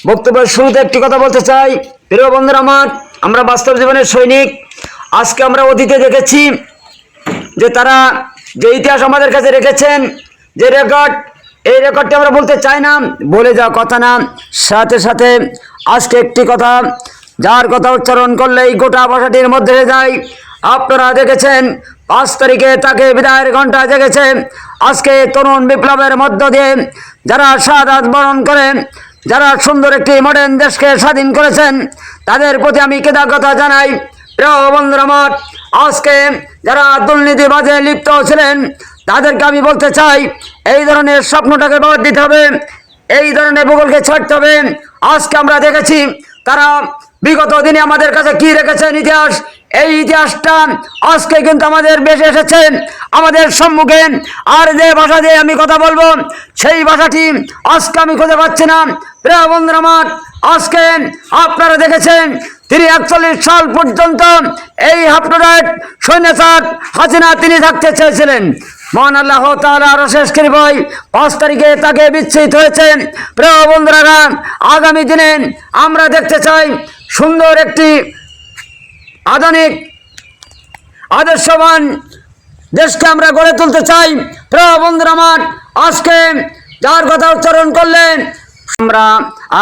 বক্তব্যের শুরুতে একটি কথা বলতে চাই, প্রিয় বন্ধুরা আমার, আমরা বাস্তব জীবনের সৈনিক। আজকে আমরা অতীতে দেখেছি যে তারা যে ইতিহাস আমাদের কাছে রেখেছেন, যে রেকর্ড, এই রেকর্ডটি আমরা বলতে চাই না, বলে যাওয়া কথা না। সাথে সাথে আজকে একটি কথা, যার কথা উচ্চারণ করলেই গোটা ভাষাটির মধ্যে যায়। আপনারা দেখেছেন 5 তারিখে তাকে বিদায়ের ঘণ্টা জেগেছে। আজকে তরুণ বিপ্লবের মধ্য দিয়ে যারা শাহাদাত বরণ করেন, যারা সুন্দর একটি মডার্ন দেশকে স্বাধীন করেছেন, তাদের প্রতি আমি কৃতজ্ঞতা জানাই। প্রিয় বন্ধুরা আমার, আজকে যারা দুর্নীতিবাজে লিপ্ত ছিলেন, তাদেরকে আমি বলতে চাই, এই ধরনের স্বপ্নটাকে বাদ দিতে হবে, এই ধরনের ভূগোলকে ছাড়তে হবে। আজকে আমরা দেখেছি তারা বিগত দিনে আমাদের কাছে কি রেখেছেন ইতিহাস, এই ইতিহাসটা আজকে কিন্তু আমাদের বেশি এসেছে আমাদের সম্মুখে। আর যে ভাষা দিয়ে আমি কথা বলবো, সেই ভাষাটি আজকে আমি খুঁজে পাচ্ছি না। প্রিয় বন্ধুরা আমার, আজকে আপনারা দেখেছেন 41 সাল পর্যন্ত এই হাফনার সৈন্যসার হাসিনা তিনি থাকতে চেয়েছিলেন। মহান আল্লাহ তাআলা আরো শেষ করিবই 5 তারিখে তাকে বিচ্ছেদ হয়েছে। প্রিয় বন্ধুরা, আগামী দিনে আমরা দেখতে চাই সুন্দর একটি আধুনিক আদর্শবান দেশকে আমরা গড়ে তুলতে চাই। প্রিয় বন্ধুরা আমার, আজকে যার কথা উচ্চারণ করলেন, আমরা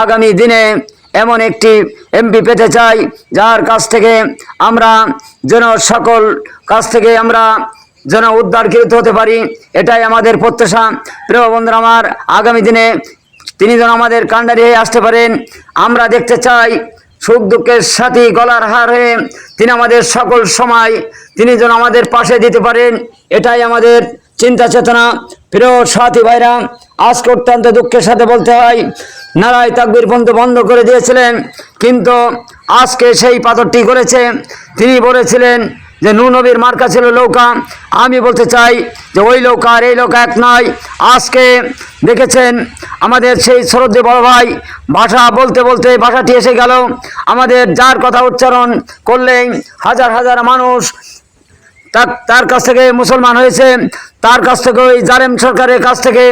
আগামী দিনে এমন একটি এমপি পেতে চাই, যার কাছ থেকে আমরা যেন সকল কাছ থেকে আমরা যেন উদ্ধারকৃত হতে পারি, এটাই আমাদের প্রত্যাশা। প্রিয় বন্ধুরা আমার, আগামী দিনে তিনি যেন আমাদের কাণ্ডারি হয়ে আসতে পারেন। আমরা দেখতে চাই সুখ দুঃখের সাথী, গলার হার হয়ে তিনি আমাদের সকল সময় তিনি যেন আমাদের পাশে দিতে পারেন, এটাই আমাদের চিন্তা চেতনা। প্রিয় সাথী ভাইরা, আজকে অত্যন্ত দুঃখের সাথে বলতে হয়, নারায় তাকবীর পর্যন্ত বন্ধ করে দিয়েছিলেন, কিন্তু আজকে সেই পাথরটি করেছে। তিনি বলেছিলেন যে নূহ নবীর মার্কা ছিল নৌকা। আমি বলতে চাই যে ওই নৌকা আর এই নৌকা এক নয়। আজকে দেখেছেন আমাদের সেই শ্রদ্ধেয় বড় ভাই ভাষা বলতে বলতে ভাষাটি এসে গেল। আমাদের যার কথা উচ্চারণ করলেই হাজার হাজার মানুষ তার কাছ থেকে মুসলমান হয়েছে, তার কাছ থেকে ওই জালেম সরকারের কাছ থেকে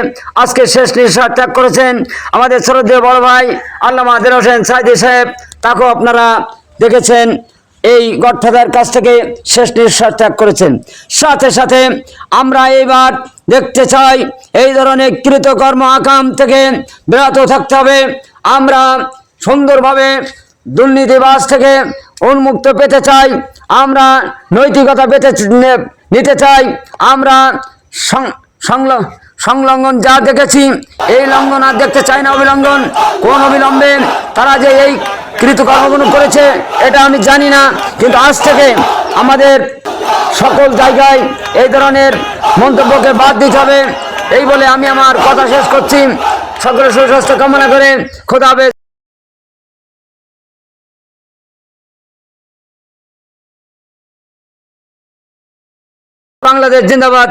আজকে শেষ নিঃশ্বাস ত্যাগ করেছেন আমাদের শ্রদ্ধেয় বড় ভাই আল্লামা দেলোয়ার হোসেন সাঈদী সাহেব। তাকেও আপনারা দেখেছেন এই গডফাদার কাছ থেকে শেষ নিঃশ্বাস ত্যাগ করেছেন। সাথে সাথে আমরা এইবার দেখতে চাই এই ধরনের কৃতকর্ম আকাম থেকে বিরত থাকতে হবে। আমরা সুন্দরভাবে দুর্নীতিবাজ থেকে উন্মুক্ত পেতে চাই, আমরা নৈতিকতা পেতে নিতে চাই। আমরা সংলঙ্ঘন যা দেখেছি, এই লঙ্ঘন আর দেখতে চাই না। অবিলম্বন কোন অবিলম্বে তারা যে এই কৃতকর্মগুলো করেছে এটা আমি জানি না, কিন্তু আজ থেকে আমাদের সকল জায়গায় এই ধরনের মন্তব্যকে বাদ দিতে হবে। এই বলে আমি আমার কথা শেষ করছি। সকলের সুস্বাস্থ্য কামনা করে খোদা হাফেজ। বাংলাদেশ জিন্দাবাদ।